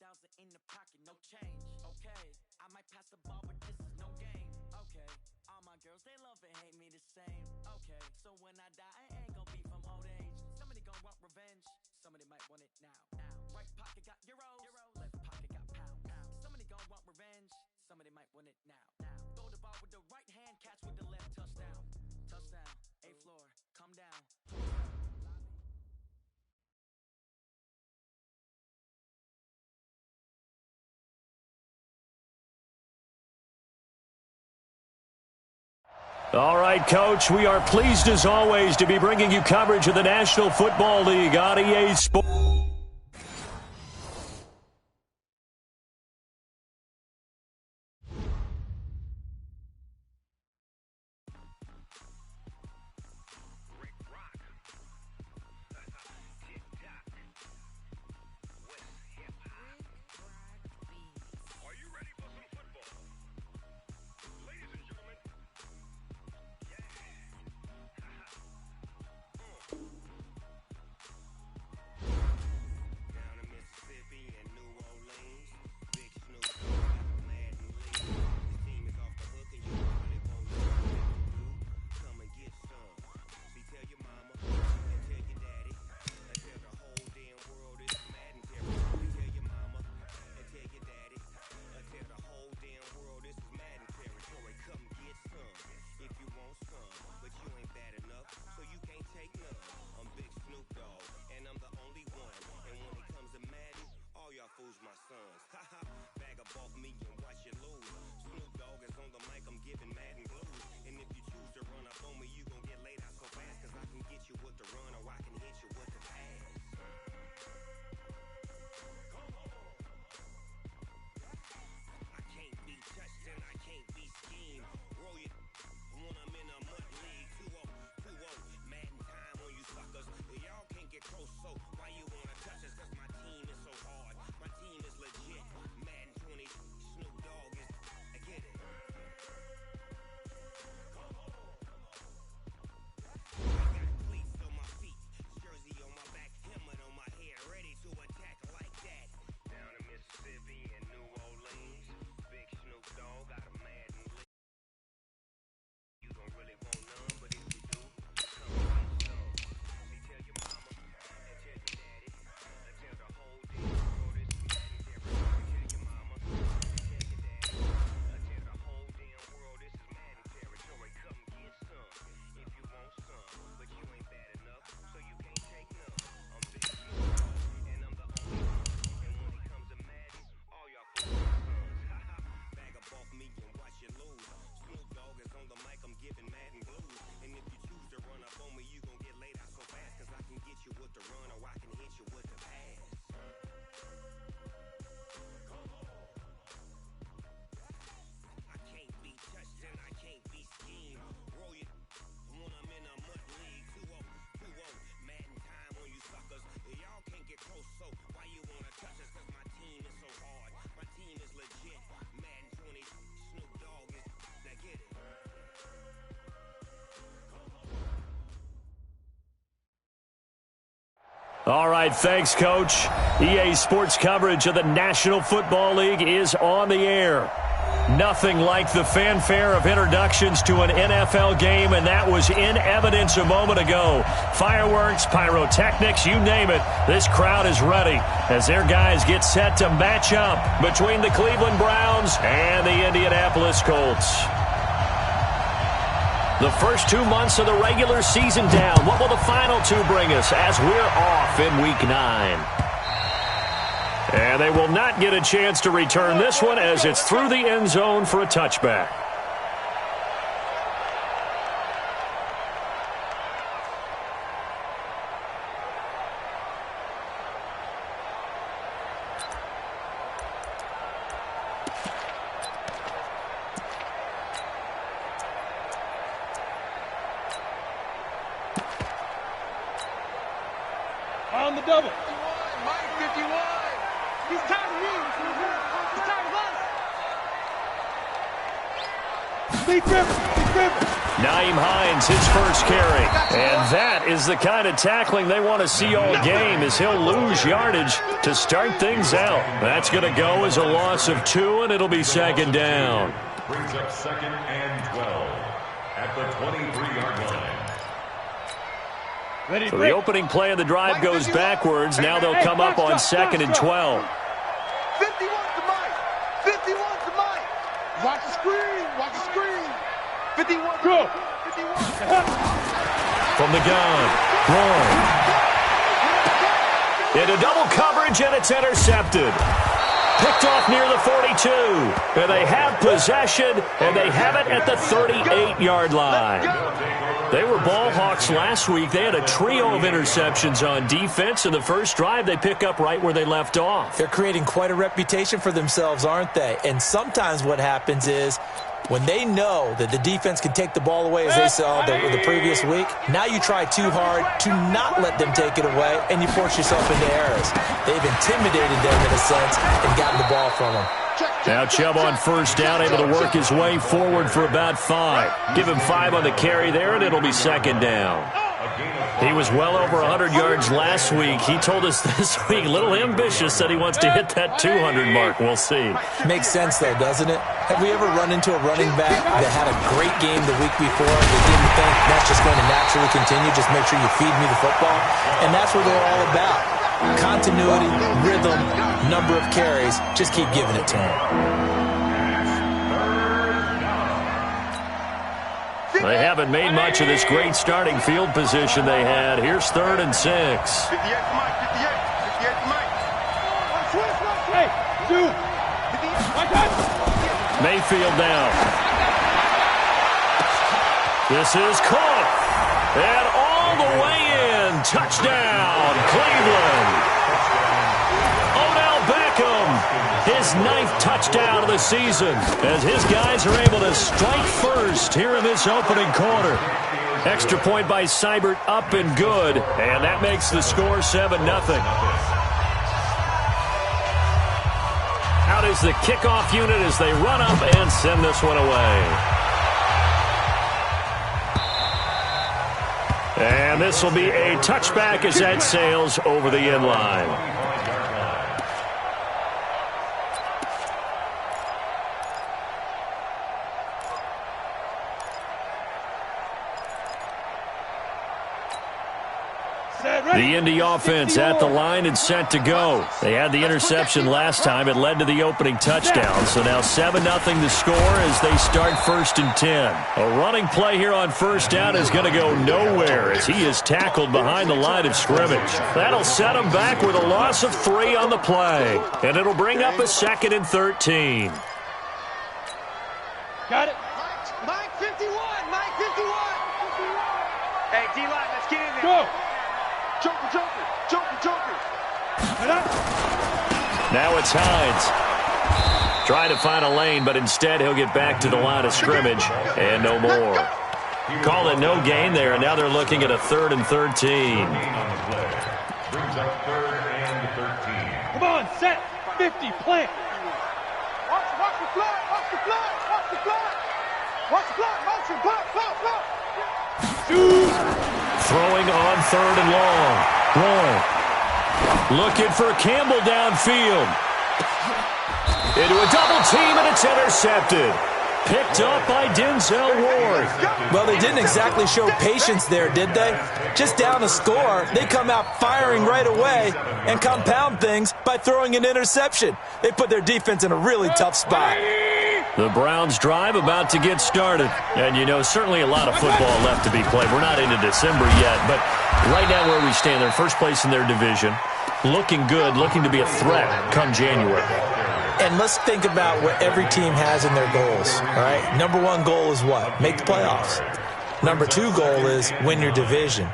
50,000 in the pocket, no change. Okay, I might pass the ball, but this is no game. Okay, all my girls, they love and hate me the same. Okay, so when I die, I ain't gonna be from old age. Somebody gonna want revenge, somebody might want it now. Right pocket got euros, left pocket got pounds. Somebody gonna want revenge, somebody might want it now. Throw the ball with the right hand, catch with the left, touchdown. Touchdown, A floor, come down. All right, Coach, we are pleased as always to be bringing you coverage of the National Football League on EA Sports. All right, thanks, Coach. EA Sports coverage of the National Football League is on the air. Nothing like the fanfare of introductions to an NFL game, and that was in evidence a moment ago. Fireworks, pyrotechnics, you name it. This crowd is ready as their guys get set to match up between the Cleveland Browns and the Indianapolis Colts. The first 2 months of the regular season down. What will the final two bring us as we're off in Week 9? And they will not get a chance to return this one as it's through the end zone for a touchback. On the double. 51, Mike 51. He's tired of me. He's tired of us. Naeem Hines, his first carry. And that is the kind of tackling they want to see all game, as he'll lose yardage to start things out. That's going to go as a loss of 2, and it'll be second down. Brings up 2nd and 12 at the 23-yard line. So the opening play of the drive goes backwards. Now they'll come up on 2nd and 12. 51 to Mike. 51 to Mike. Watch the screen. Watch the screen. 51. Go. 51. From the gun, Roy. Into double coverage, and it's intercepted. Picked off near the 42. And they have possession, and they have it at the 38-yard line. They were ball hawks last week. They had a trio of interceptions on defense. In the first drive, they pick up right where they left off. They're creating quite a reputation for themselves, aren't they? And sometimes what happens is when they know that the defense can take the ball away, as they saw the previous week, now you try too hard to not let them take it away, and you force yourself into errors. They've intimidated them in a sense and gotten the ball from them. Now Chubb on first down, able to work his way forward for about 5. Give him 5 on the carry there, and it'll be second down. He was well over 100 yards last week. He told us this week, a little ambitious, that he wants to hit that 200 mark. We'll see. Makes sense, though, doesn't it? Have we ever run into a running back that had a great game the week before that didn't think that's just going to naturally continue? Just make sure you feed me the football. And that's what they're all about. Continuity, rhythm, number of carries. Just keep giving it to them. They haven't made much of this great starting field position they had. Here's 3rd and 6. 58 to Mike. 58 to Mike. Hey, dude. Mayfield down. This is caught. And all the way in. Touchdown, Cleveland. Odell Beckham, his 9th touchdown of the season, as his guys are able to strike first here in this opening quarter. Extra point by Seibert, up and good, and that makes the score 7-0. Out is the kickoff unit as they run up and send this one away. And this will be a touchback as that sails over the end line. The Indy offense at the line and set to go. They had the interception last time. It led to the opening touchdown. So now 7-0 the score as they start 1st and 10. A running play here on first down is going to go nowhere as he is tackled behind the line of scrimmage. That'll set him back with a loss of 3 on the play. And it'll bring up a 2nd and 13. Got it. Mike 51. Mike 51. Hey, D-line, let's get in there. Go. Joker. Now it's Hines. Trying to find a lane, but instead he'll get back to the line of scrimmage and no more. Call it no gain there, and now they're looking at a 3rd and 13. Brings up 3rd and 13. Come on, set. 50, plant. Watch the flat. Motion, block. Throwing on 3rd and long. Roy looking for Campbell downfield. Into a double team, and it's intercepted. Picked up by Denzel Ward. Well, they didn't exactly show patience there, did they? Just down a score, they come out firing right away and compound things by throwing an interception. They put their defense in a really tough spot. The Browns drive about to get started. And, you know, certainly a lot of football left to be played. We're not into December yet, but right now where we stand, they're first place in their division. Looking good, looking to be a threat come January. And let's think about what every team has in their goals, all right? Number 1 goal is what? Make the playoffs. Number 2 goal is win your division.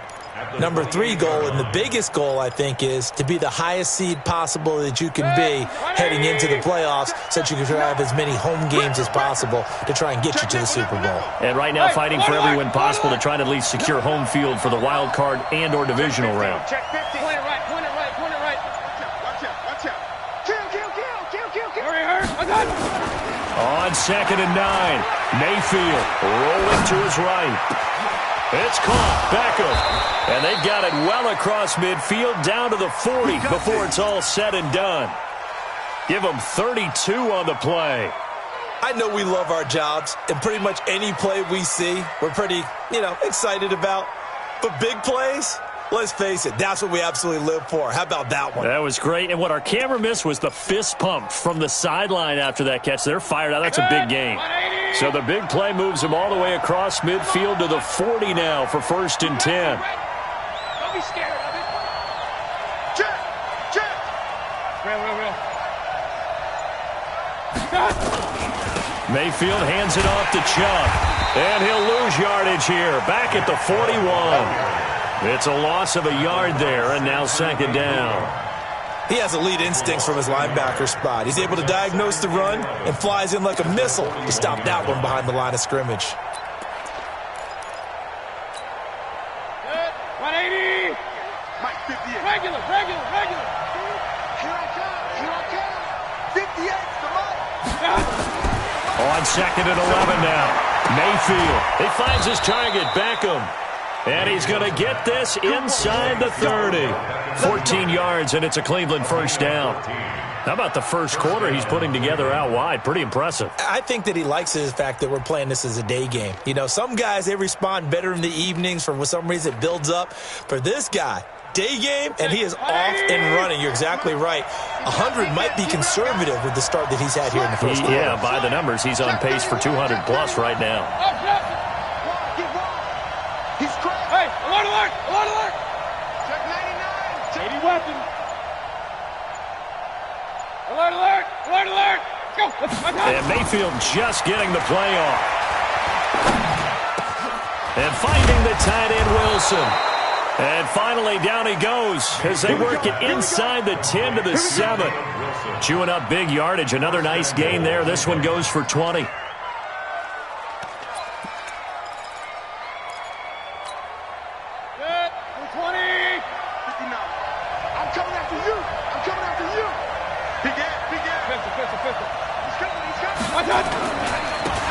Number 3 goal, and the biggest goal, I think, is to be the highest seed possible that you can be heading into the playoffs so that you can have as many home games as possible to try and get you to the Super Bowl. And right now fighting for every win possible to try to at least secure home field for the wild card and or divisional round. Check 50. Point it right. Watch out. Kill. Hurry. I got it. On 2nd and 9. Mayfield rolling to his right. It's caught. Beckham. And they've got it well across midfield down to the 40 before it's all said and done. Give them 32 on the play. I know we love our jobs, and pretty much any play we see, we're pretty, excited about. But big plays, let's face it, that's what we absolutely live for. How about that one? That was great. And what our camera missed was the fist pump from the sideline after that catch. They're fired out. That's a big gain. So the big play moves them all the way across midfield to the 40 now for 1st and 10. Don't be scared of it. Check. Real. Mayfield hands it off to Chubb. And he'll lose yardage here. Back at the 41. It's a loss of a yard there, and now 2nd down. He has elite instincts from his linebacker spot. He's able to diagnose the run and flies in like a missile to stop that one behind the line of scrimmage. Good. 180. Mike, 58. Regular. Here I come. 58 to Mike. On 2nd and 11 now. Mayfield. He finds his target, Beckham. And he's going to get this inside the 30. 14 yards, and it's a Cleveland 1st down. How about the first quarter he's putting together out wide? Pretty impressive. I think that he likes the fact that we're playing this as a day game. Some guys, they respond better in the evenings. For some reason, it builds up. For this guy, day game, and he is off and running. You're exactly right. 100 might be conservative with the start that he's had here in the first quarter. Yeah, by the numbers, he's on pace for 200-plus right now. Hey, alert! Check 99. 80 weapon. Alert. Go. And Mayfield just getting the play off. And finding the tight end, Wilson. And finally, down he goes as they work it inside the 10 to the 7. Chewing up big yardage. Another nice gain there. This one goes for 20.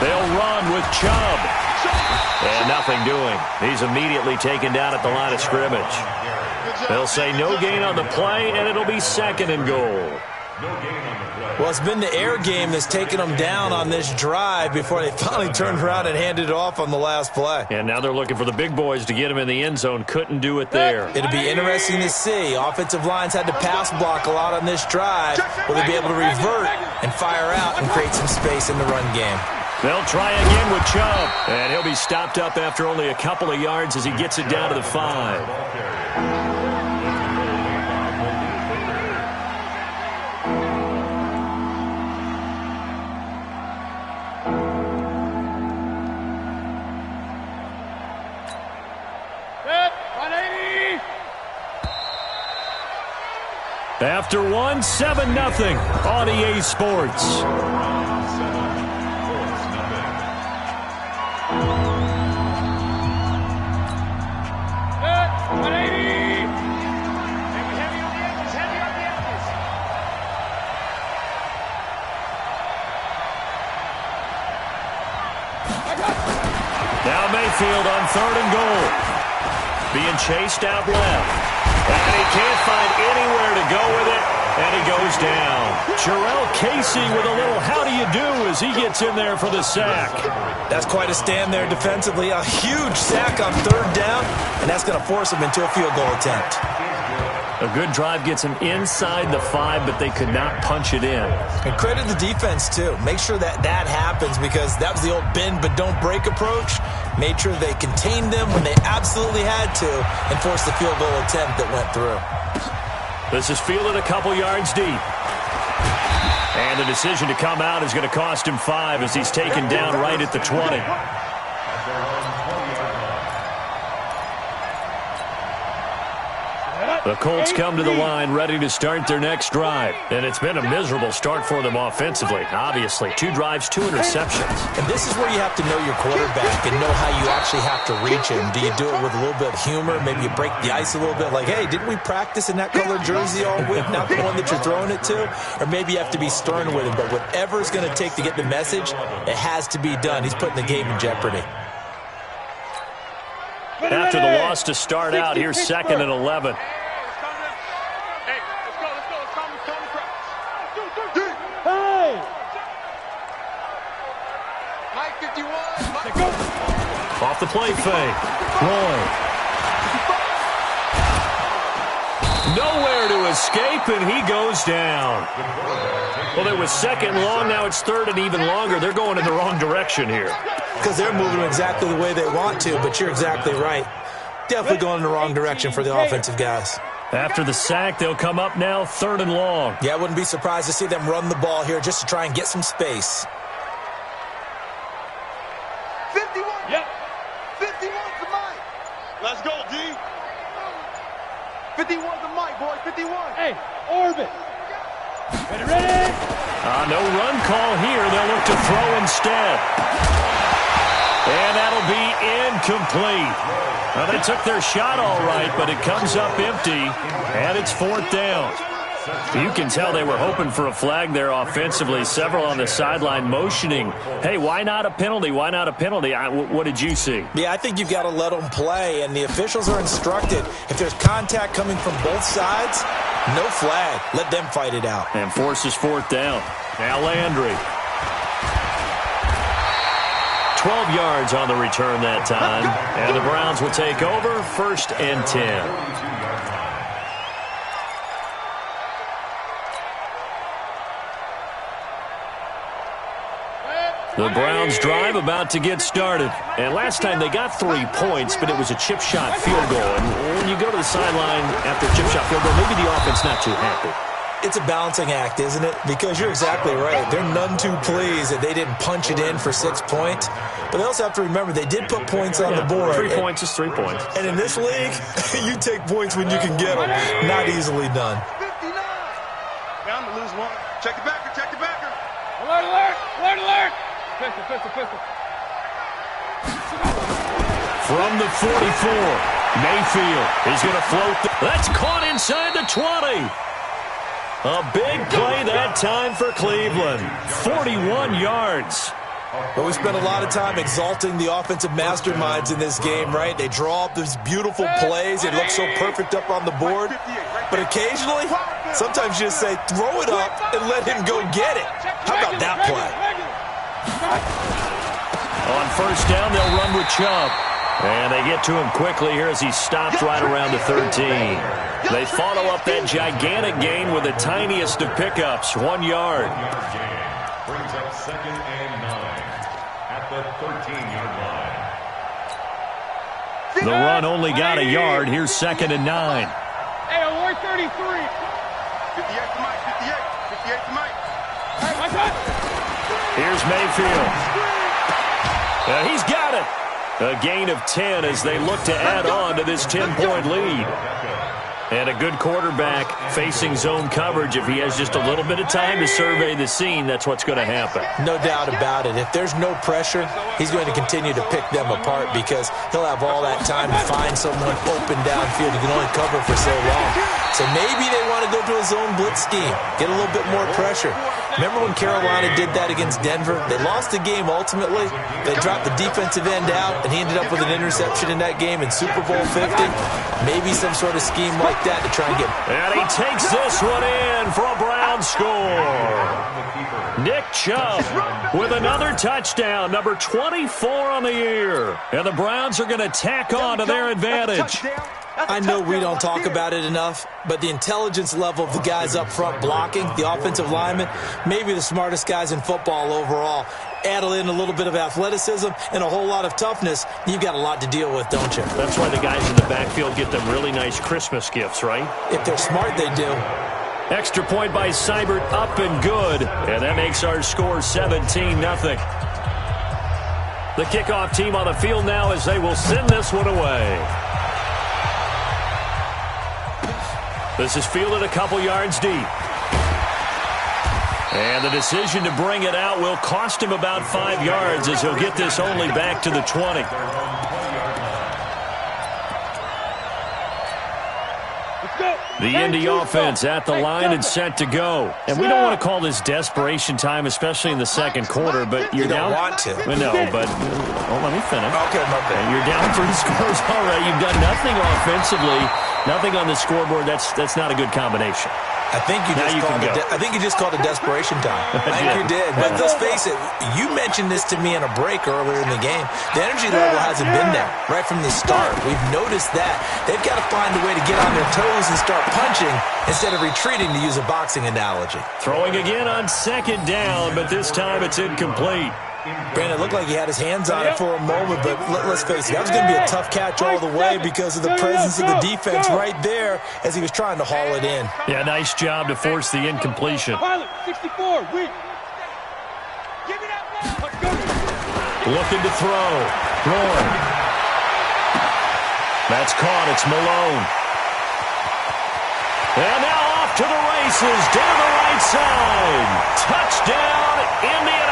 They'll run with Chubb. And nothing doing. He's immediately taken down at the line of scrimmage. They'll say no gain on the play, and it'll be 2nd and goal. Well, it's been the air game that's taken them down on this drive before they finally turned around and handed it off on the last play. And now they're looking for the big boys to get him in the end zone. Couldn't do it there. It'll be interesting to see. Offensive lines had to pass block a lot on this drive. Will they be able to revert and fire out and create some space in the run game? They'll try again with Chubb. And he'll be stopped up after only a couple of yards as he gets it down to the 5. After 7-0 on EA Sports. Now Mayfield on 3rd and goal. Being chased out left. And he can't find anywhere to go with it. And he goes down. Jarrell Casey with a little how do you do as he gets in there for the sack. That's quite a stand there defensively. A huge sack on 3rd down. And that's going to force him into a field goal attempt. A good drive gets him inside the 5, but they could not punch it in. And credit the defense, too. Make sure that happens because that was the old bend but don't break approach. Made sure they contained them when they absolutely had to and forced the field goal attempt that went through. This is fielded a couple yards deep. And the decision to come out is going to cost him 5 as he's taken down right at the 20. The Colts come to the line ready to start their next drive. And it's been a miserable start for them offensively, obviously. 2 drives, 2 interceptions. And this is where you have to know your quarterback and know how you actually have to reach him. Do you do it with a little bit of humor? Maybe you break the ice a little bit like, hey, didn't we practice in that color jersey all week, not the one that you're throwing it to? Or maybe you have to be stern with him. But whatever it's going to take to get the message, it has to be done. He's putting the game in jeopardy. After the loss to start out, here's 2nd and 11. Off the play fake. Roy. Nowhere to escape, and he goes down. Well, it was 2nd long. Now it's 3rd and even longer. They're going in the wrong direction here. Because they're moving exactly the way they want to, but you're exactly right. Definitely going in the wrong direction for the offensive guys. After the sack, they'll come up now 3rd and long. Yeah, I wouldn't be surprised to see them run the ball here just to try and get some space. 51. Yep. 51 to Mike. Let's go, D. 51 to Mike, boy. 51. Hey, orbit. Ready? No run call here. They'll look to throw instead. And that'll be incomplete. Well, they took their shot all right, but it comes up empty, and it's 4th down. You can tell they were hoping for a flag there offensively. Several on the sideline motioning, hey, why not a penalty? Why not a penalty? What did you see? Yeah, I think you've got to let them play, and the officials are instructed. If there's contact coming from both sides, no flag. Let them fight it out. And forces 4th down. Now Landry. 12 yards on the return that time. And the Browns will take over 1st and 10. The Browns drive about to get started. And last time they got 3 points, but it was a chip shot field goal. And when you go to the sideline after a chip shot field goal, maybe the offense not too happy. It's a balancing act, isn't it? Because you're exactly right. They're none too pleased that they didn't punch it in for 6 points. But they also have to remember they did put points on the board. 3 points is 3 points. And in this league, you take points when you can get them. Not easily done. 59. Bound to lose one. Check the backer. Check the backer. Alert, alert, alert, alert. Pistol. From the 44, Mayfield is going to float. That's caught inside the 20. A big play that time for Cleveland. 41 yards. But we spent a lot of time exalting the offensive masterminds in this game, right? They draw up these beautiful plays. They look so perfect up on the board. But occasionally, sometimes you just say, throw it up and let him go get it. How about that play? On 1st down, they'll run with Chubb. And they get to him quickly here as he stopped right around the 13. They follow up that gigantic gain with the tiniest of pickups, 1 yard. Brings up 2nd and 9 at the 13-yard line. The run only got a yard. Here's 2nd and 9. Hey, award 33. 58 to Mike. 58 to Mike. Hey, my God. Here's Mayfield. He's got it. A gain of 10 as they look to add on to this 10-point lead. And a good quarterback facing zone coverage. If he has just a little bit of time to survey the scene, that's what's going to happen. No doubt about it. If there's no pressure, he's going to continue to pick them apart because he'll have all that time to find someone open downfield. He can only cover for so long. So maybe they want to go to a zone blitz scheme, get a little bit more pressure. Remember when Carolina did that against Denver? They lost the game ultimately. They dropped the defensive end out, and he ended up with an interception in that game in Super Bowl 50. Maybe some sort of scheme like that to try and get... And he takes this one in for a Brown score. Nick Chubb with another touchdown, number 24 on the year. And the Browns are going to tack on to their advantage. I know we don't talk about it enough, but the intelligence level of the guys up front blocking, the offensive linemen, maybe the smartest guys in football overall. Add in a little bit of athleticism and a whole lot of toughness, you've got a lot to deal with, don't you? That's why the guys in the backfield get them really nice Christmas gifts, right? If they're smart, they do. Extra point by Seibert, up and good. And that makes our score 17-0. The kickoff team on the field now as they will send this one away. This is fielded a couple yards deep. And the decision to bring it out will cost him about 5 yards as he'll get this only back to the 20. The Indy offense at the line and set to go. And we don't want to call this desperation time, especially in the second quarter, but you're down. You don't want to. No, but let me finish. Okay, my bad. You're down 3 scores already. You've done nothing offensively, nothing on the scoreboard. That's not a good combination. I think you just called it desperation time. I think you did. But let's face it, you mentioned this to me in a break earlier in the game. The energy level hasn't been there right from the start. We've noticed that. They've got to find a way to get on their toes and start punching instead of retreating, to use a boxing analogy. Throwing again on second down, but this time it's incomplete. Brandon, it looked like he had his hands on it for a moment, but let's face it, that was going to be a tough catch all the way because of the presence of the defense right there as he was trying to haul it in. Yeah, nice job to force the incompletion. 64, weak. Looking to throw. Throwing. That's caught. It's Malone. And now off to the races down the right side. Touchdown, Indianapolis.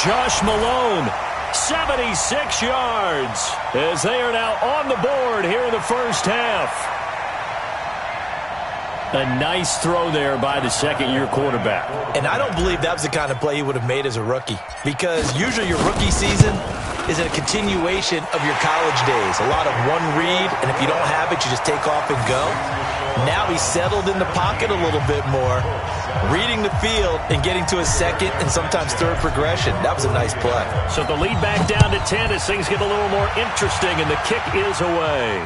Josh Malone, 76 yards, as they are now on the board here in the first half. A nice throw there by the second-year quarterback. And I don't believe that was the kind of play he would have made as a rookie, because usually your rookie season is a continuation of your college days. A lot of one read, and if you don't have it, you just take off and go. Now he's settled in the pocket a little bit more, reading the field and getting to his second and sometimes third progression. That was a nice play. So the lead back down to 10 as things get a little more interesting, and the kick is away.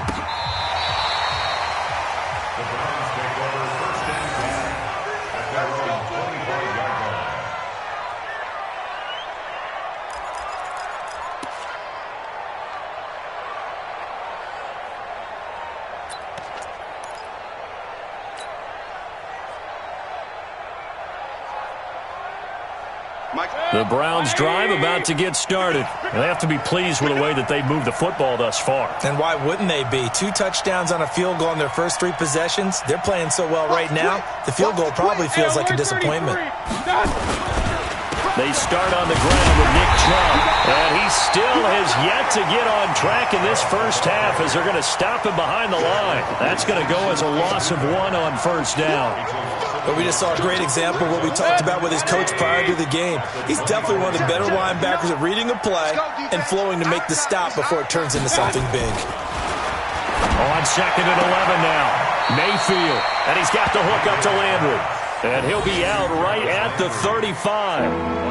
The Browns drive about to get started. They have to be pleased with the way that they've moved the football thus far. And why wouldn't they be? 2 touchdowns on a field goal in their first 3 possessions. They're playing so well right now, the field goal probably feels like a disappointment. They start on the ground with Nick Chubb, and he still has yet to get on track in this first half as they're going to stop him behind the line. That's going to go as a loss of 1 on first down. But we just saw a great example of what we talked about with his coach prior to the game. He's definitely one of the better linebackers at reading a play and flowing to make the stop before it turns into something big. On second and 11 now. Mayfield, and he's got the hook up to Landry. And he'll be out right at the 35.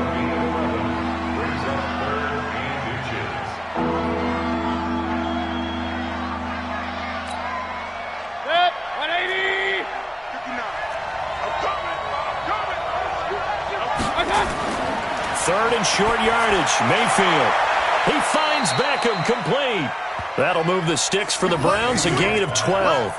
Third and short yardage. Mayfield. He finds Beckham, complete. That'll move the sticks for the Browns, a gain of 12.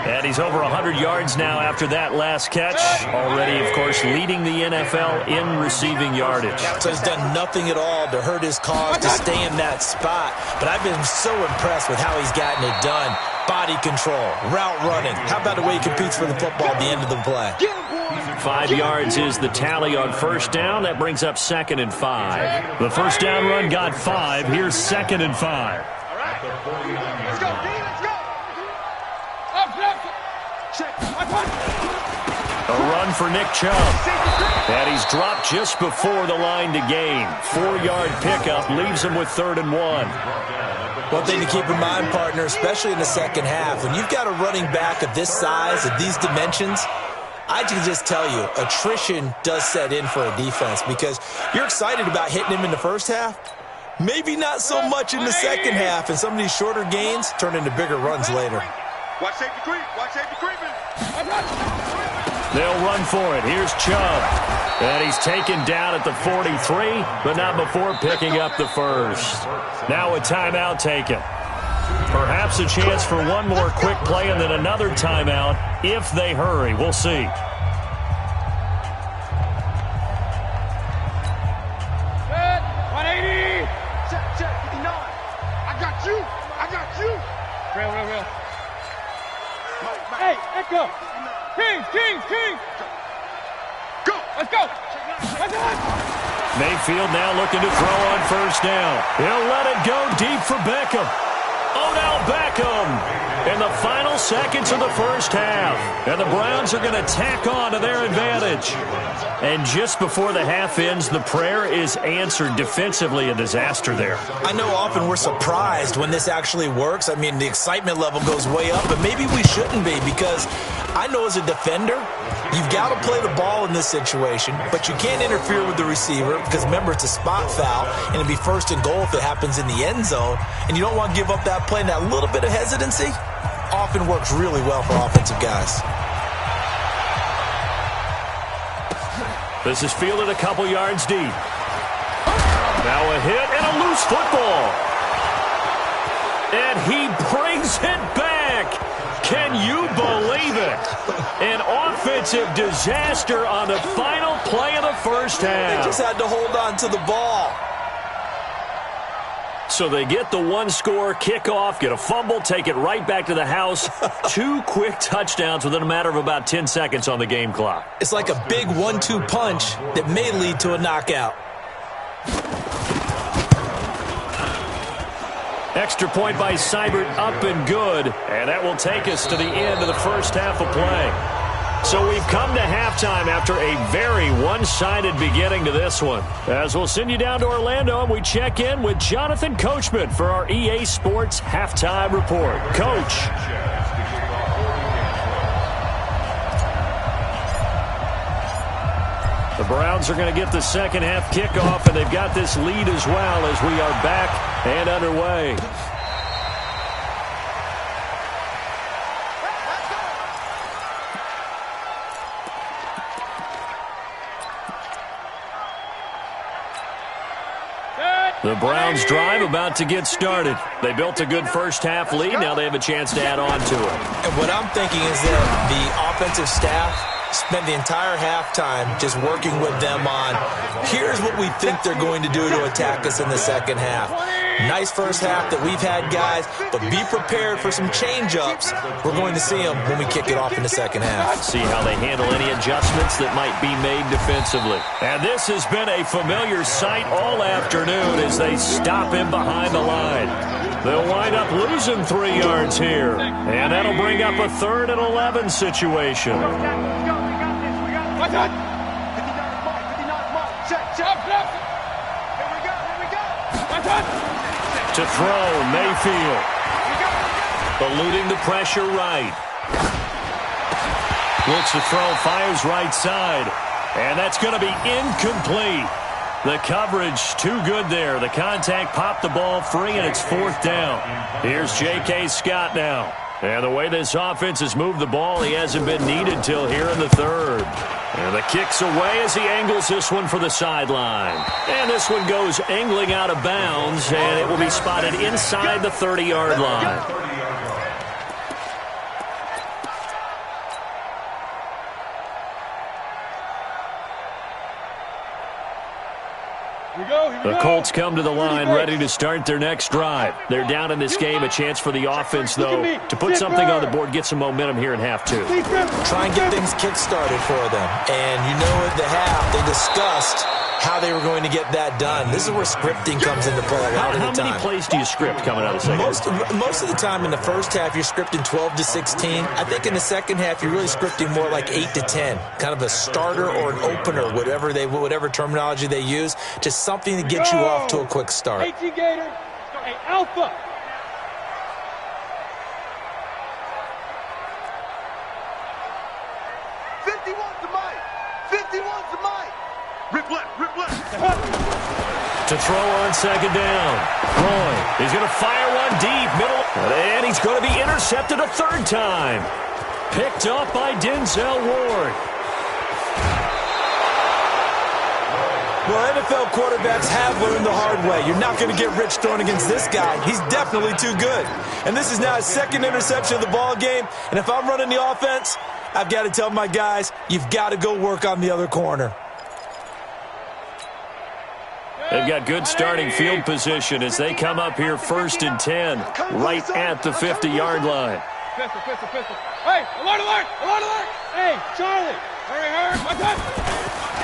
And he's over 100 yards now after that last catch. Already, of course, leading the NFL in receiving yardage. So he's done nothing at all to hurt his cause, to stay in that spot. But I've been so impressed with how he's gotten it done. Body control, route running. How about the way he competes for the football at the end of the play? 5 yards is the tally on first down. That brings up 2nd and 5. The first down run got 5. Here's 2nd and 5. Let's go, D, let's go. A run for Nick Chubb. And he's dropped just before the line to gain. 4-yard pickup leaves him with 3rd and 1. One thing to keep in mind, partner, especially in the second half, when you've got a running back of this size, of these dimensions, I can just tell you, attrition does set in for a defense because you're excited about hitting him in the first half. Maybe not so much in the second half, and some of these shorter gains turn into bigger runs later. Watch safety creep. Watch safety creeping. They'll run for it. Here's Chubb. And he's taken down at the 43, but not before picking up the first. Now a timeout taken. Perhaps a chance for one more quick play and then another timeout if they hurry. We'll see. Set, 180. Check, 59. I got you. Real. Back up. Kings. Go. Let's go. Let's go. Mayfield now looking to throw on first down. He'll let it go deep for Beckham. Odell Beckham in the final seconds of the first half. And the Browns are going to tack on to their advantage. And just before the half ends, the prayer is answered. Defensively, a disaster there. I know often we're surprised when this actually works. I mean, the excitement level goes way up, but maybe we shouldn't be, because I know as a defender, you've got to play the ball in this situation, but you can't interfere with the receiver because, remember, it's a spot foul, and it'd be first and goal if it happens in the end zone, and you don't want to give up that play. And that little bit of hesitancy often works really well for offensive guys. This is fielded a couple yards deep. Now a hit and a loose football. And he brings it back. Can you believe it? An offensive disaster on the final play of the first half. They just had to hold on to the ball. So they get the one-score kickoff, get a fumble, take it right back to the house. 2 quick touchdowns within a matter of about 10 seconds on the game clock. It's like a big 1-2 punch that may lead to a knockout. Extra point by Seibert, up and good. And that will take us to the end of the first half of play. So we've come to halftime after a very one-sided beginning to this one. As we'll send you down to Orlando, and we check in with Jonathan Coachman for our EA Sports Halftime Report. Coach. The Browns are going to get the second half kickoff, and they've got this lead as well as we are back and underway. The Browns drive about to get started. They built a good first half lead. Now they have a chance to add on to it. And what I'm thinking is that the offensive staff spent the entire halftime just working with them on, here's what we think they're going to do to attack us in the second half. Nice first half that we've had, guys, but be prepared for some change-ups. We're going to see them when we kick it off in the second half. See how they handle any adjustments that might be made defensively. And this has been a familiar sight all afternoon as they stop him behind the line. They'll wind up losing 3 yards here. And that'll bring up a 3rd and 11 situation. Watch out! 59 mark. Check. Here we go. Watch out! To throw, Mayfield. Eluding the pressure right. Looks to throw, fires right side. And that's going to be incomplete. The coverage too good there. The contact popped the ball free, and it's 4th down. Here's J.K. Scott now. And the way this offense has moved the ball, he hasn't been needed till here in the 3rd. And the kick's away as he angles this one for the sideline. And this one goes angling out of bounds, and it will be spotted inside the 30-yard line. The Colts come to the line ready to start their next drive. They're down in this game. A chance for the offense, though, to put something on the board, get some momentum here in half 2. Try and get things kick-started for them. And you know at the half, they discussed how they were going to get that done. This is where scripting comes into play a lot of the time. How many plays do you script coming out of the second half? Most of the time in the first half, you're scripting 12 to 16. I think in the second half, you're really scripting more like 8 to 10. Kind of a starter or an opener, whatever terminology they use. Just something to get you off to a quick start. 18 Gator, hey, Alpha. Rip left. To throw on second down. Roy, he's going to fire one deep, middle, and he's going to be intercepted a 3rd time. Picked up by Denzel Ward. Well, NFL quarterbacks have learned the hard way. You're not going to get rich throwing against this guy. He's definitely too good. And this is now his 2nd interception of the ball game. And if I'm running the offense, I've got to tell my guys, you've got to go work on the other corner. They've got good starting field position as they come up here 1st and 10, right at the 50-yard line. Pistol. Hey, alert! Hey, Charlie, hurry. Watch out.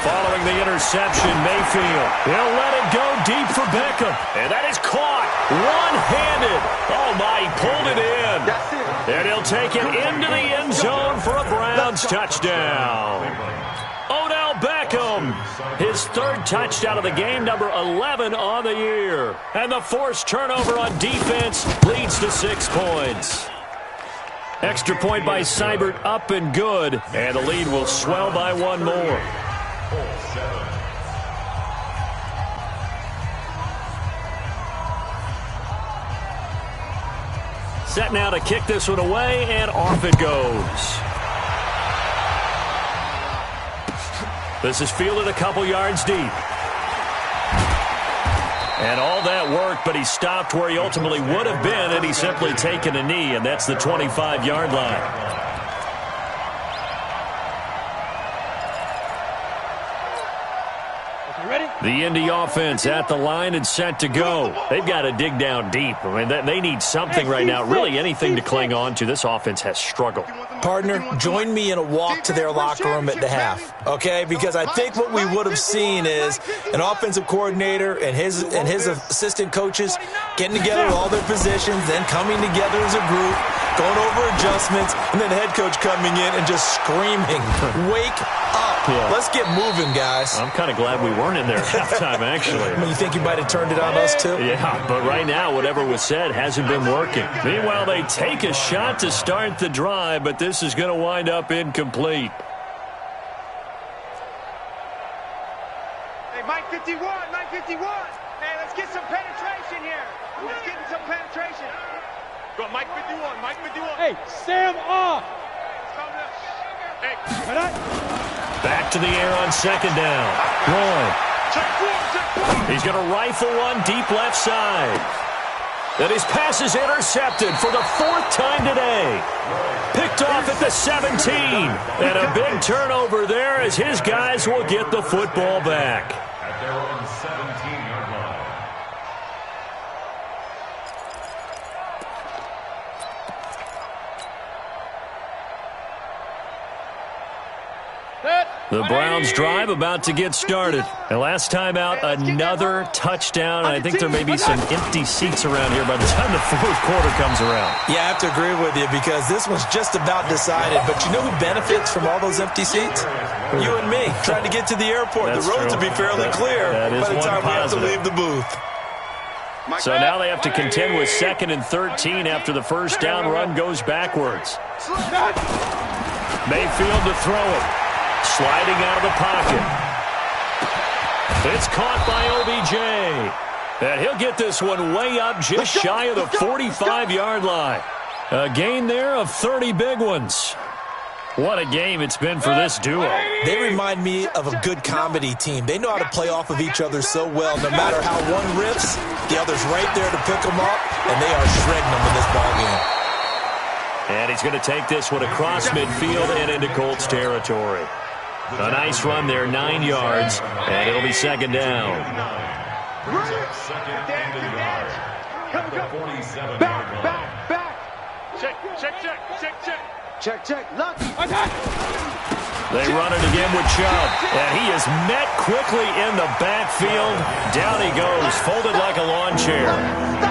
Following the interception, Mayfield. He'll let it go deep for Beckham. And that is caught one-handed. Oh, my, he pulled it in. That's it. And he'll take it into the end zone for a Browns touchdown. Odell Beckham, his third touchdown of the game, number 11 on the year. And the forced turnover on defense leads to 6 points. Extra point by Seibert, up and good. And the lead will swell by one more. Set now to kick this one away, and off it goes. This is fielded a couple yards deep. And all that worked, but he stopped where he ultimately would have been, and he's simply taken a knee, and that's the 25-yard line. The Indy offense at the line and set to go. They've got to dig down deep. I mean, they need something right now, really anything to cling on to. This offense has struggled. Partner, join me in a walk to their locker room at the half, okay? Because I think what we would have seen is an offensive coordinator and his assistant coaches getting together with all their positions, then coming together as a group, going over adjustments, and then the head coach coming in and just screaming, wake up. Yeah. Let's get moving, guys. I'm kind of glad we weren't in there at halftime, actually. I mean, you think you might have turned it on us, too? Yeah, but right now, whatever was said hasn't been working. Meanwhile, they take a shot to start the drive, but this is going to wind up incomplete. Hey, Mike 51. Hey, let's get some penetration here. Let's get some penetration. Go, Mike 51. Hey, Sam off. Hey. Back to the air on second down. Roy. He's going to rifle one deep left side. And his pass is intercepted for the 4th time today. Picked off at the 17. And a big turnover there as his guys will get the football back. At their own 17-yard line. The Browns drive about to get started. And last time out, another touchdown. And I think there may be some empty seats around here by the time the 4th quarter comes around. Yeah, I have to agree with you because this one's just about decided. But you know who benefits from all those empty seats? You and me, trying to get to the airport. That's the roads true. will be fairly clear that is by the time we have to positive. leave the booth. So now they have to contend with 2nd and 13 after the first down run goes backwards. Mayfield to throw it. Sliding out of the pocket. It's caught by OBJ. And he'll get this one way up just shy of the 45-yard line. A gain there of 30 big ones. What a game it's been for this duo. They remind me of a good comedy team. They know how to play off of each other so well. No matter how one riffs, the other's right there to pick them up, and they are shredding them in this ballgame. And he's going to take this one across midfield and into Colts territory. A nice run there, 9 yards, and it'll be 2nd down. Second and a yard. At the 47-yard line. Back. Check. Lucky. They run it again with Chubb, and he is met quickly in the backfield. Down he goes, folded like a lawn chair.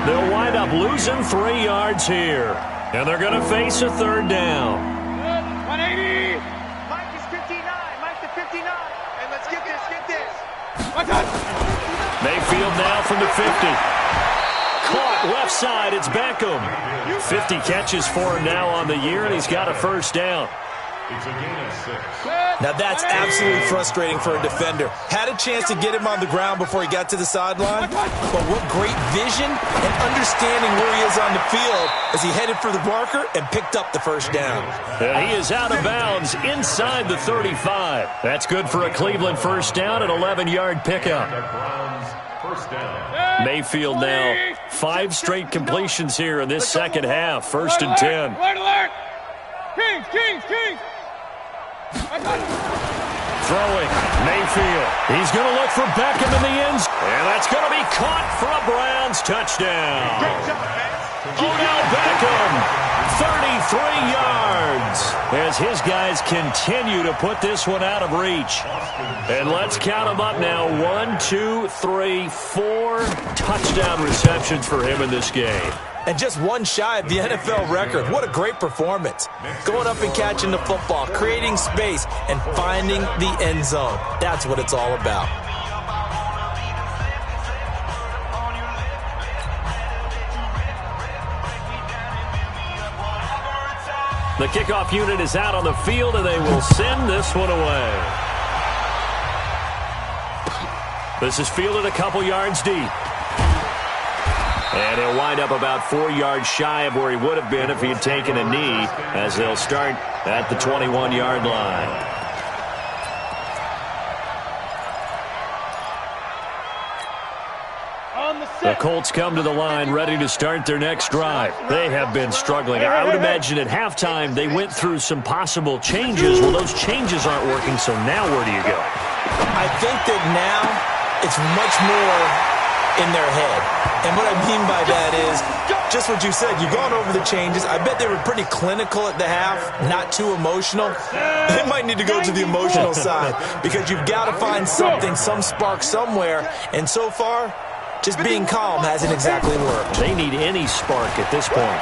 They'll wind up losing 3 yards here, and they're going to face a 3rd down. 180. Mike is 59. Mike to 59. And let's get this. Mayfield now from the 50. Caught left side, it's Beckham. 50 catches for him now on the year, and he's got a first down. It's a gain of 6. Now, that's absolutely frustrating for a defender. Had a chance to get him on the ground before he got to the sideline, but what great vision and understanding where he is on the field as he headed for the marker and picked up the first down. And he is out of bounds inside the 35. That's good for a Cleveland first down, an 11-yard pickup. The Browns first down. Mayfield now 5 straight completions here in this second half. 1st and 10. Alert! Kings! Throwing, Mayfield. He's going to look for Beckham in the end zone. And that's going to be caught for a Browns touchdown. Great job, man. Odell Beckham, 33 yards, as his guys continue to put this one out of reach. And let's count them up now. 1, 2, 3, 4 touchdown receptions for him in this game. And just one shy of the NFL record. What a great performance. Going up and catching the football, creating space, and finding the end zone. That's what it's all about. The kickoff unit is out on the field, and they will send this one away. This is fielded a couple yards deep. And he'll wind up about 4 yards shy of where he would have been if he had taken a knee, as they'll start at the 21-yard line. The Colts come to the line ready to start their next drive. They have been struggling. I would imagine at halftime they went through some possible changes. Well, those changes aren't working, so now where do you go? I think that now it's much more in their head. And what I mean by that is just what you said. You've gone over the changes. I bet they were pretty clinical at the half, not too emotional. They might need to go to the emotional side because you've got to find something, some spark somewhere. And so far, just being calm hasn't exactly worked. They need any spark at this point.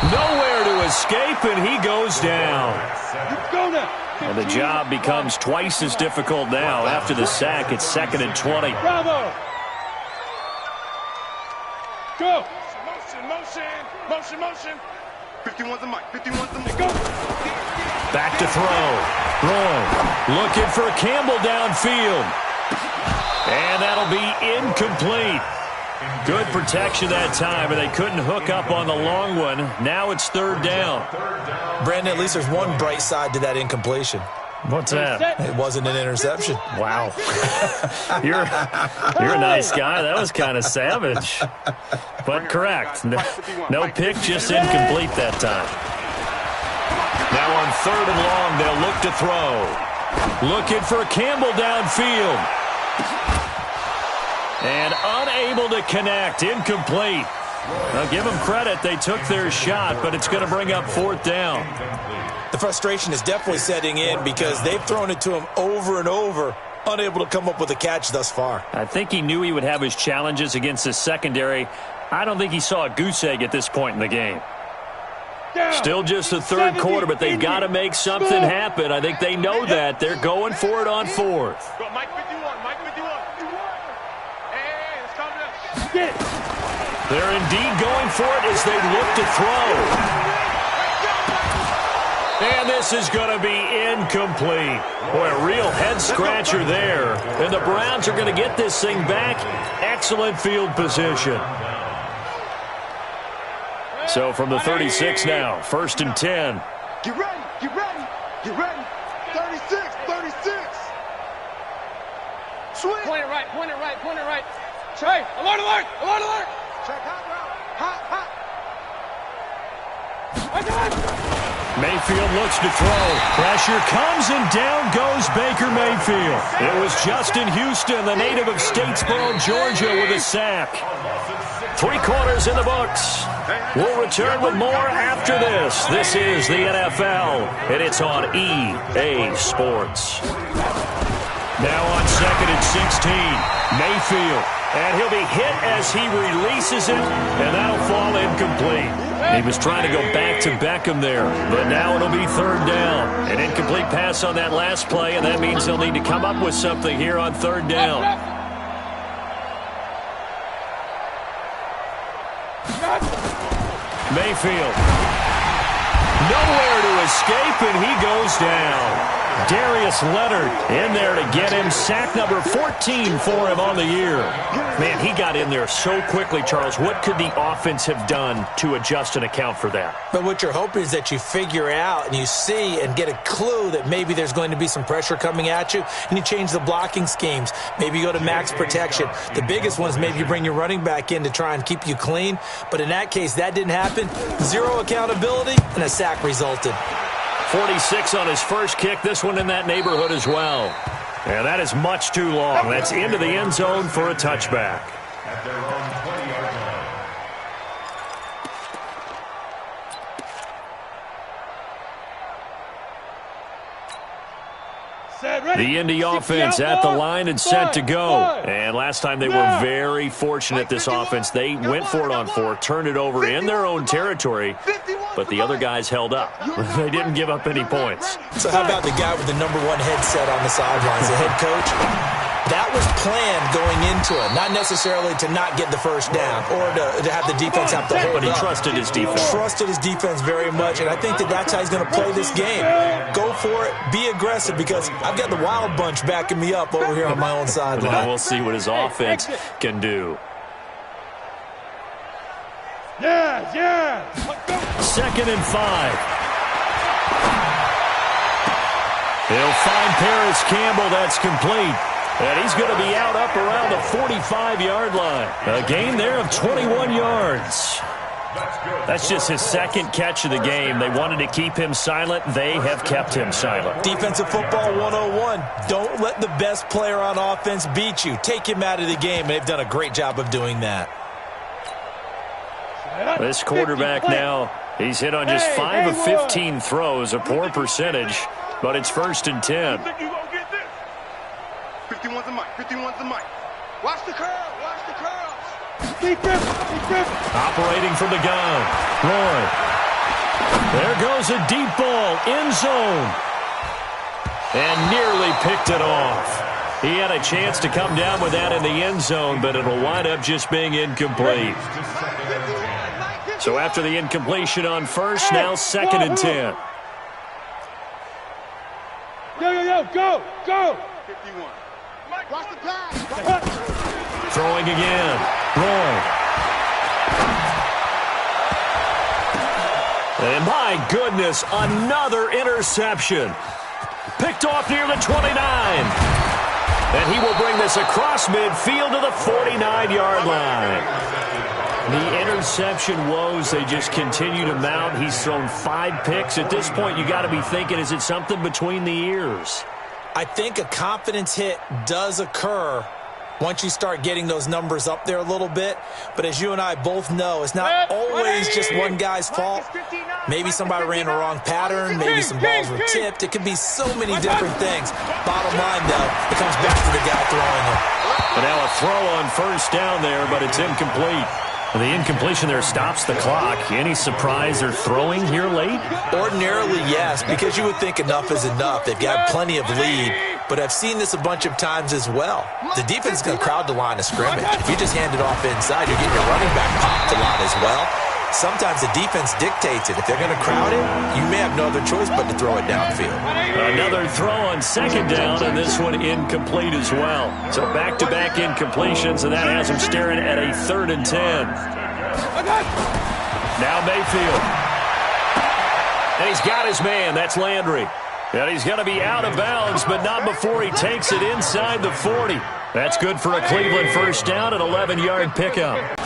Nowhere to escape, and he goes down. And the job becomes twice as difficult now. After the sack, it's 2nd and 20. Bravo! Go! Motion. 51's the mic. 51's the mic. Go! Back to throw. Throwing. Looking for Campbell downfield. And that'll be incomplete. Good protection that time, and they couldn't hook up on the long one. Now it's 3rd down. Brandon, at least there's one bright side to that incompletion. What's that? It wasn't an interception. Wow. You're a nice guy. That was kind of savage. But correct. No pick, just incomplete that time. Now on 3rd and long, they'll look to throw. Looking for Campbell downfield. And unable to connect. Incomplete. Now give them credit. They took their shot, but it's going to bring up 4th down. The frustration is definitely setting in because they've thrown it to him over and over, unable to come up with a catch thus far. I think he knew he would have his challenges against his secondary. I don't think he saw a goose egg at this point in the game. Still just the 3rd quarter, but they've got to make something happen. I think they know that. They're going for it on 4th. Mike 51. Hey, let's calm down. They're indeed going for it as they look to throw. And this is going to be incomplete. Boy, a real head-scratcher there. And the Browns are going to get this thing back. Excellent field position. So from the 36 now, 1st and 10. Get ready. 36. Swing. Point it right. Trey, alert! Check hot. Mayfield looks to throw. Pressure comes, and down goes Baker Mayfield. It was Justin Houston, the native of Statesboro, Georgia, with a sack. 3 quarters in the books. We'll return with more after this. This is the NFL, and it's on EA Sports. Now on 2nd and 16, Mayfield. And he'll be hit as he releases it, and that'll fall incomplete. He was trying to go back to Beckham there, but now it'll be 3rd down. An incomplete pass on that last play, and that means they'll need to come up with something here on 3rd down. Mayfield. Nowhere to escape, and he goes down. Darius Leonard in there to get him. Sack number 14 for him on the year. Man, he got in there so quickly, Charles. What could the offense have done to adjust and account for that? But what you're hoping is that you figure out and you see and get a clue that maybe there's going to be some pressure coming at you, and you change the blocking schemes. Maybe you go to max protection. The biggest one is maybe you bring your running back in to try and keep you clean. But in that case, that didn't happen. 0 accountability, and a sack resulted. 46 on his first kick. This one in that neighborhood as well. And that is much too long. That's into the end zone for a touchback. At their own 20-yard The Indy offense at the line and set to go. And last time they were very fortunate, this offense. They went for it on 4, turned it over in their own territory, but the other guys held up. They didn't give up any points. So how about the guy with the #1 headset on the sidelines, the head coach? That was planned going into it, not necessarily to not get the first down or to have the defense have to hold up. But he trusted his defense. Trusted his defense very much, and I think that's how he's going to play this game. Go for it, be aggressive, because I've got the Wild Bunch backing me up over here on my own sideline. Now we'll see what his offense can do. Yeah. 2nd and 5. He'll find Paris Campbell. That's complete. And he's going to be out up around the 45-yard line. A gain there of 21 yards. That's just his 2nd catch of the game. They wanted to keep him silent. They have kept him silent. Defensive football 101. Don't let the best player on offense beat you. Take him out of the game, and they've done a great job of doing that. This quarterback now, he's hit on just 5 of 15 throws, a poor percentage, but it's 1st and 10. 51's the mic. 51's the mic. Watch the curl. Watch the curls. Deep grip. Operating from the gun. Roy. There goes a deep ball. End zone. And nearly picked it off. He had a chance to come down with that in the end zone, but it'll wind up just being incomplete. So after the incompletion on 1st, now 2nd and 10. Go. 51. Watch the pass. Throwing again. Roy. And my goodness, another interception. Picked off near the 29. And he will bring this across midfield to the 49-yard line. The interception woes, they just continue to mount. He's thrown 5 picks. At this point, you got to be thinking, is it something between the ears? I think a confidence hit does occur once you start getting those numbers up there a little bit. But as you and I both know, it's not always just one guy's fault. Maybe somebody ran a wrong pattern. Maybe some balls were tipped. It could be so many different things. Bottom line, though, it comes back to the guy throwing them. But now a throw on 1st down there, but it's incomplete. The incompletion there stops the clock. Any surprise they're throwing here late? Ordinarily, yes, because you would think enough is enough. They've got plenty of lead, but I've seen this a bunch of times as well. The defense is going to crowd the line of scrimmage. If you just hand it off inside, you're getting your running back popped a lot as well. Sometimes the defense dictates it. If they're going to crowd it, you may have no other choice but to throw it downfield. Another throw on 2nd down, and this one incomplete as well. So back-to-back incompletions, and that has him staring at a 3rd and 10. Now Mayfield. And he's got his man. That's Landry. And he's going to be out of bounds, but not before he takes it inside the 40. That's good for a Cleveland 1st down, an 11-yard pickup.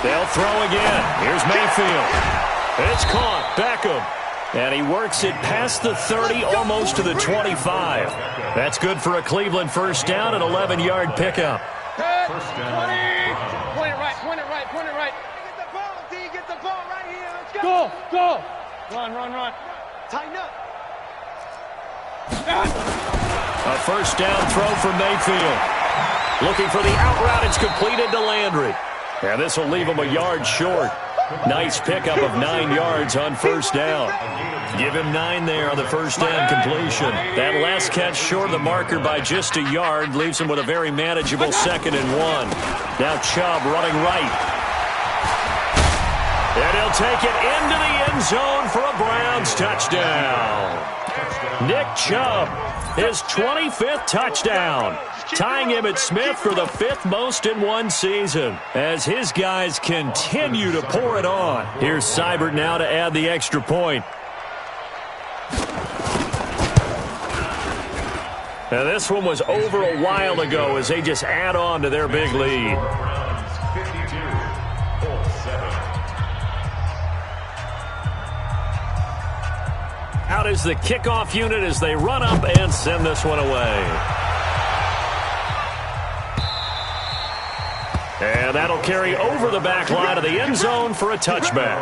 They'll throw again. Here's Mayfield. It's caught. Beckham. And he works it past the 30, almost to the 25. That's good for a Cleveland 1st down, an 11-yard pickup. First down. Point it right. Get the ball, D. Get the ball right here. Let's go. Go. Run. Tighten up. A 1st down throw for Mayfield. Looking for the out route. It's completed to Landry. And this will leave him a yard short. Nice pickup of 9 yards on 1st down. Give him 9 there on the 1st down completion. That last catch short of the marker by just a yard leaves him with a very manageable 2nd and 1. Now Chubb running right. And he'll take it into the end zone for a Browns touchdown. Nick Chubb, his 25th touchdown. Tying Emmitt Smith for the 5th most in one season as his guys continue to pour it on. Here's Seibert now to add the extra point. Now this one was over a while ago as they just add on to their big lead. Out is the kickoff unit as they run up and send this one away. And that'll carry over the back line of the end zone for a touchback.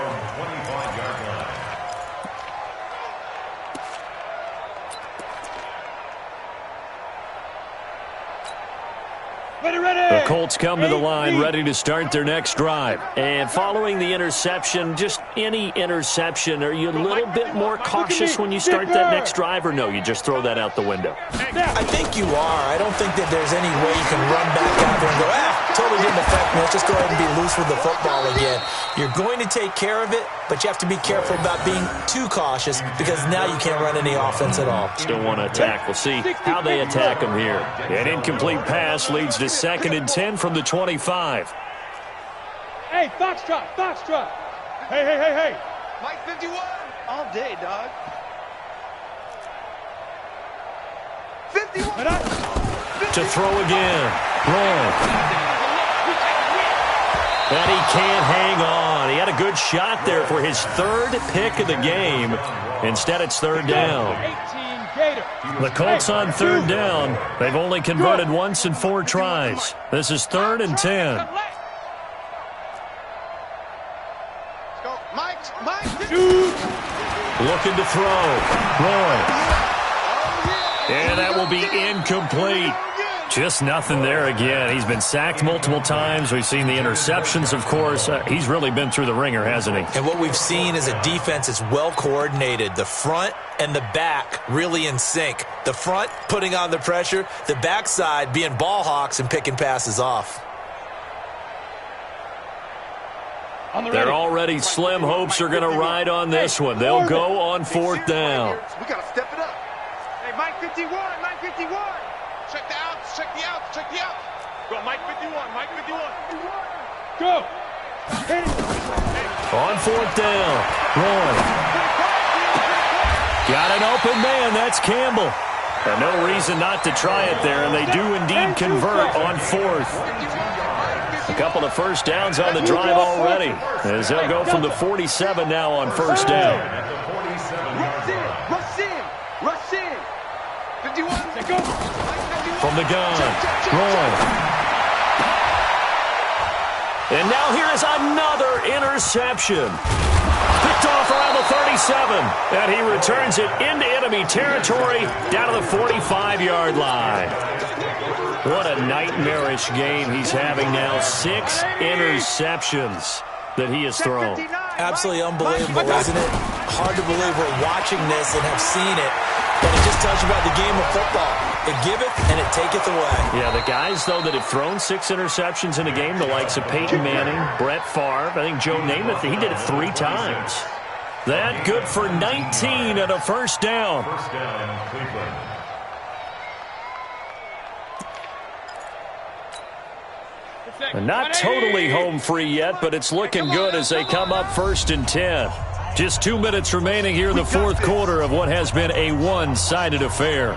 The Colts come to the line ready to start their next drive. And following the interception, just any interception, are you a little bit more cautious when you start that next drive, or no, you just throw that out the window? I think you are. I don't think that there's any way you can run back out there and go, totally didn't affect me. Let's just go ahead and be loose with the football again. You're going to take care of it, but you have to be careful about being too cautious because now you can't run any offense at all. Still want to attack. We'll see how they attack them here. An incomplete pass leads to 2nd and 10 from the 25. Hey, Foxtrot, Foxtrot. Hey. Mike 51. All day, dog. 51. To throw again. Roy. And he can't hang on. He had a good shot there for his 3rd pick of the game. Instead, it's 3rd down. The Colts on 3rd down. They've only converted once in 4 tries. This is 3rd and 10. Looking to throw. Roy. And that will be incomplete. Just nothing there again. He's been sacked multiple times. We've seen the interceptions, of course. He's really been through the ringer, hasn't he? And what we've seen is a defense that's well coordinated. The front and the back really in sync. The front putting on the pressure. The backside being ball hawks and picking passes off. They're already slim hopes are going to ride on this one. They'll go on 4th down. We got to step it up. Hey, Mike 51, Mike 51. Check the outs, check the outs, check the outs. Go, Mike 51, Mike 51. Go. Hit it. On 4th down, Roy. Got an open man, that's Campbell. And no reason not to try it there, and they do indeed convert on 4th. A couple of 1st downs on the drive already, as they'll go from the 47 now on 1st down. Rush in. 51. From the gun, Roy. And now here is another interception. Picked off around the 37, and he returns it into enemy territory down to the 45-yard line. What a nightmarish game he's having now. 6 interceptions that he has thrown. Absolutely unbelievable, isn't it? Hard to believe we're watching this and have seen it, but it just tells you about the game of football. It giveth and it taketh away. Yeah, the guys, though, that have thrown 6 interceptions in a game, the likes of Peyton Manning, Brett Favre, I think Joe Namath, he did it 3 times. That good for 19 and a 1st down. First down, Cleveland. And not totally home free yet, but it's looking good as they come up 1st and 10. Just 2 minutes remaining here in the 4th quarter of what has been a one-sided affair.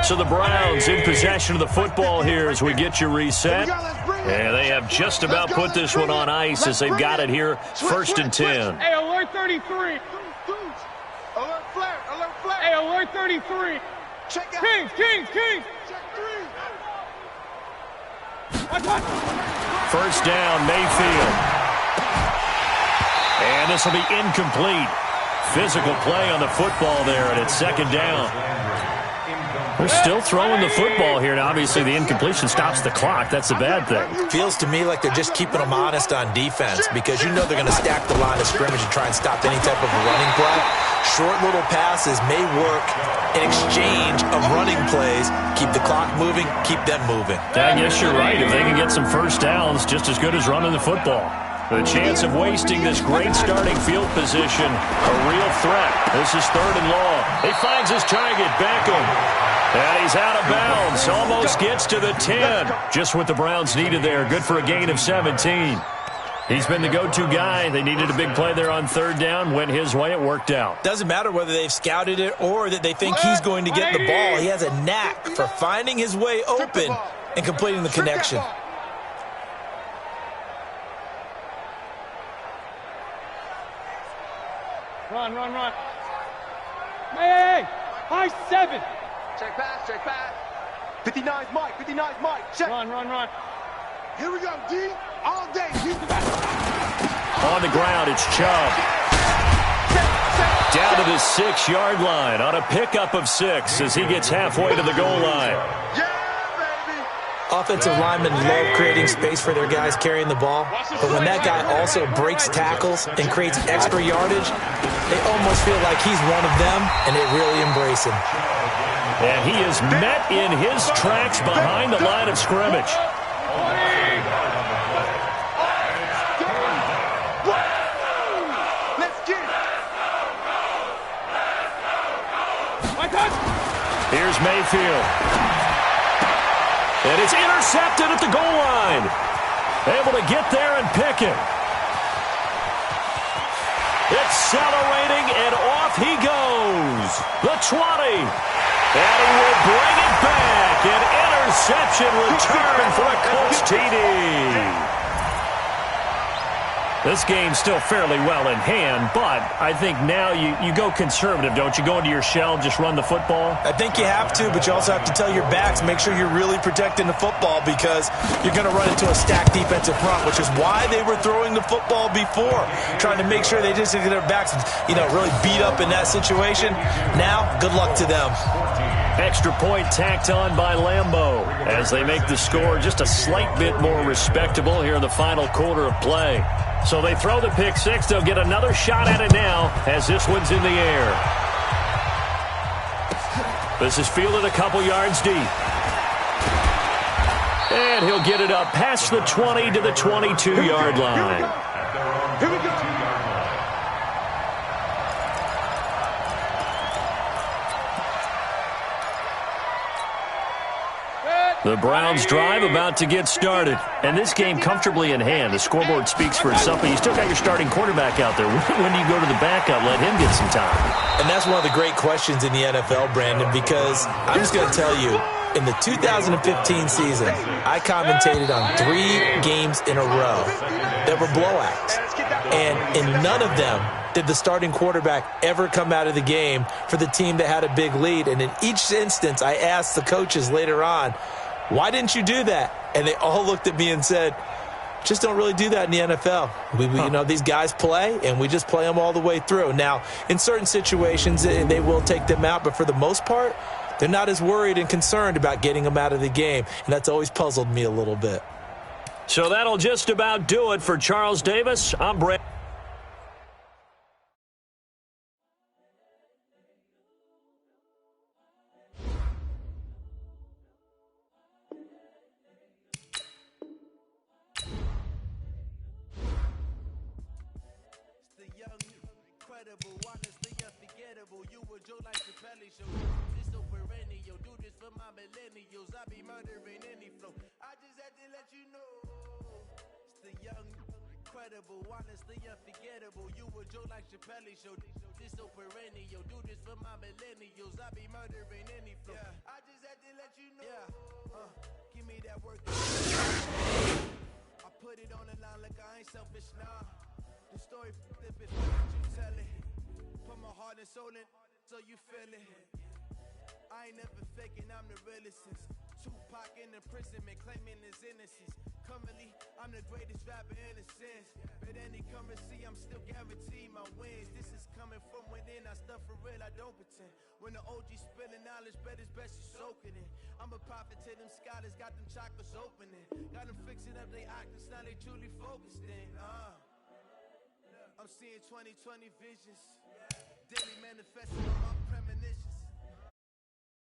So the Browns in possession of the football here as we get you reset. And they have just about put this one on ice as they've got it here, 1st and 10. Hey, alert 33. Alert flare. Hey, alert 33. Check out. Kings. Check 3. Watch. 1st down, Mayfield. And this will be incomplete. Physical play on the football there, and it's 2nd down. They're still throwing the football here, and obviously the incompletion stops the clock. That's a bad thing. Feels to me like they're just keeping them honest on defense because you know they're going to stack the line of scrimmage and try and stop any type of running play. Short little passes may work in exchange of running plays. Keep the clock moving, keep them moving. I guess you're right. If they can get some 1st downs, just as good as running the football. The chance of wasting this great starting field position, a real threat. This is 3rd and long. He finds his target, Beckham. And he's out of bounds. Almost gets to the 10. Just what the Browns needed there. Good for a gain of 17. He's been the go-to guy. They needed a big play there on 3rd down. Went his way. It worked out. Doesn't matter whether they've scouted it or that they think he's going to get the ball. He has a knack for finding his way open and completing the connection. Run. Hey. High 7. Check pass. 59's Mike. Check. Run. Here we go, D. All day. On the ground, it's Chubb. Down to the 6-yard line on a pickup of 6 as he gets halfway to the goal line. Offensive linemen love creating space for their guys carrying the ball, but when that guy also breaks tackles and creates extra yardage, they almost feel like he's one of them, and they really embrace him. And he is met in his tracks behind the line of scrimmage. Here's Mayfield. And it's intercepted at the goal line. Able to get there and pick it. Accelerating, and off he goes. The 20. And he will bring it back. An interception return for a Colts TD. This game's still fairly well in hand, but I think now you go conservative, don't you? Go into your shell, just run the football? I think you have to, but you also have to tell your backs, make sure you're really protecting the football because you're going to run into a stacked defensive front, which is why they were throwing the football before, trying to make sure they just get their backs, really beat up in that situation. Now, good luck to them. Extra point tacked on by Lambeau as they make the score just a slight bit more respectable here in the final quarter of play. So they throw the pick six. They'll get another shot at it now as this one's in the air. This is fielded a couple yards deep. And he'll get it up past the 20 to the 22-yard line. Here we go. The Browns drive about to get started. And this game comfortably in hand. The scoreboard speaks for itself, but you still got your starting quarterback out there. When do you go to the backup? Let him get some time. And that's one of the great questions in the NFL, Brandon, because I'm just going to tell you, in the 2015 season, I commentated on 3 games in a row that were blowouts. And in none of them did the starting quarterback ever come out of the game for the team that had a big lead. And in each instance, I asked the coaches later on, why didn't you do that? And they all looked at me and said, just don't really do that in the NFL. These guys play, and we just play them all the way through. Now, in certain situations, they will take them out, but for the most part, they're not as worried and concerned about getting them out of the game, and that's always puzzled me a little bit. So that'll just about do it for Charles Davis. I'm Brett. Honestly unforgettable. You a joke like Chappelle Show. This so perennial. Do this for my millennials. I be murdering any flow. Yeah. I just had to let you know. Yeah. Give me that work. I put it on the line like I ain't selfish, nah. The story flip it, you tell it. Put my heart and soul in, so you feel it. I ain't never faking, I'm the realest since Tupac in imprisonment, claiming his innocence. Currently, I'm the greatest rapper in a sense. But any currency, I'm still guaranteed my wins. This is coming from within, I stuff for real, I don't pretend. When the OG spilling knowledge, bet it's best you soak it in. I'm a prophet to them scholars, got them chakras opening. Got them fixing up they octaves, now they truly focused in. I'm seeing 2020 visions. Daily manifesting on my premonitions.